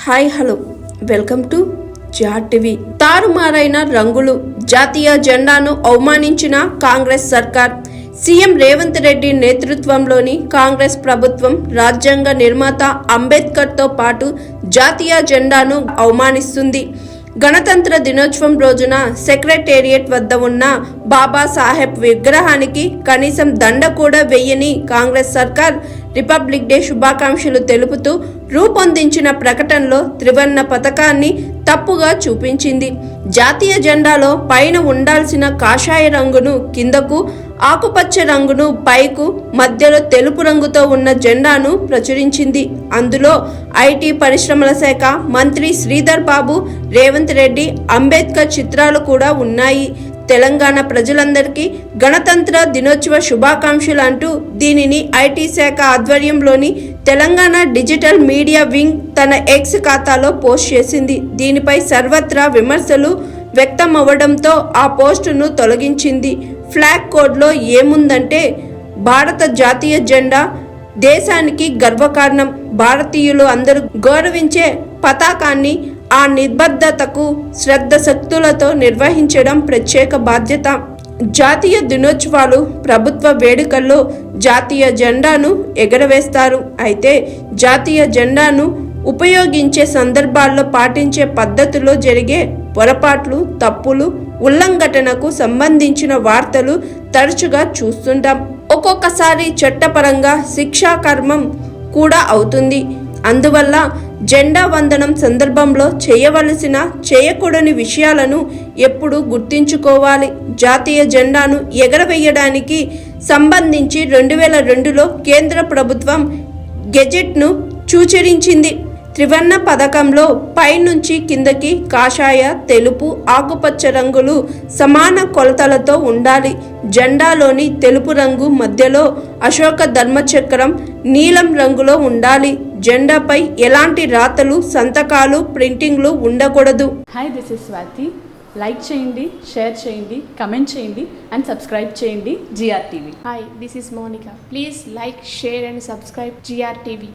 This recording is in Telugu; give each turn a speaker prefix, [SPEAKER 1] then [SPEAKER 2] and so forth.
[SPEAKER 1] Hi hello welcome to GR TV. తారుమారైన రంగులు, జాతీయ జెండాను అవమానించిన కాంగ్రెస్ సర్కార్. సీఎం రేవంత్ రెడ్డి నేతృత్వంలోని కాంగ్రెస్ ప్రభుత్వం రాజ్యాంగ నిర్మాత అంబేద్కర్తో పాటు జాతీయ జెండాను అవమానిస్తుంది. గణతంత్ర దినోత్సవం రోజున సెక్రటేరియట్ వద్ద ఉన్న బాబాసాహెబ్ విగ్రహానికి కనీసం దండ కూడా వెయ్యని కాంగ్రెస్ సర్కార్ రిపబ్లిక్ డే శుభాకాంక్షలు తెలుపుతూ రూపొందించిన ప్రకటనలో త్రివర్ణ పతాకాన్ని తప్పుగా చూపించింది. జాతీయ జెండాలో పైన ఉండాల్సిన కాషాయ రంగును కిందకు, ఆకుపచ్చ రంగును పైకు, మధ్యలో తెలుపు రంగుతో ఉన్న జెండాను ప్రచురించింది. అందులో ఐటీ పరిశ్రమల శాఖ మంత్రి శ్రీధర్ బాబు, రేవంత్ రెడ్డి, అంబేద్కర్ చిత్రాలు కూడా ఉన్నాయి. తెలంగాణ ప్రజలందరికీ గణతంత్ర దినోత్సవ శుభాకాంక్షలు అంటూ దీనిని ఐటీ శాఖ ఆధ్వర్యంలోని తెలంగాణ డిజిటల్ మీడియా వింగ్ తన ఎక్స్ ఖాతాలో పోస్ట్ చేసింది. దీనిపై సర్వత్రా విమర్శలు వ్యక్తమవ్వడంతో ఆ పోస్టును తొలగించింది. ఫ్లాగ్ కోడ్లో ఏముందంటే, భారత జాతీయ జెండా దేశానికి గర్వకారణం, భారతీయులు అందరూ గౌరవించే పతాకాన్ని ఆ నిబద్ధతకు శ్రద్ధశక్తులతో నిర్వహించడం ప్రత్యేక బాధ్యత. జాతీయ దినోత్సవాలు, ప్రభుత్వ వేడుకల్లో జాతీయ జెండాను ఎగరవేస్తారు. అయితే జాతీయ జెండాను ఉపయోగించే సందర్భాల్లో పాటించే పద్ధతిలో జరిగే పొరపాట్లు, తప్పులు, ఉల్లంఘనకు సంబంధించిన వార్తలు తరచుగా చూస్తుంటాం. ఒక్కొక్కసారి చట్టపరంగా శిక్షాకర్మం కూడా అవుతుంది. అందువల్ల జెండా వందనం సందర్భంలో చేయవలసిన, చేయకూడని విషయాలను ఎప్పుడూ గుర్తుంచుకోవాలి. జాతీయ జెండాను ఎగరవేయడానికి సంబంధించి 2002లో కేంద్ర ప్రభుత్వం గెజెట్ను సూచించింది. త్రివర్ణ పథకంలో పైనుంచి కిందకి కాషాయ, తెలుపు, ఆకుపచ్చ రంగులు సమాన కొలతలతో ఉండాలి. జెండాలోని తెలుపు రంగు మధ్యలో అశోక ధర్మచక్రం నీలం రంగులో ఉండాలి. జెండాపై ఎలాంటి రాతలు, సంతకాలు, ప్రింటింగ్లు ఉండకూడదు.
[SPEAKER 2] Hi, this is Swathi. Like చేయండి, షేర్ చేయండి, కమెంట్ చేయండి అండ్ సబ్స్క్రైబ్ చేయండి GR TV.
[SPEAKER 3] Hi, this is Monica. Please like, share and subscribe GR TV.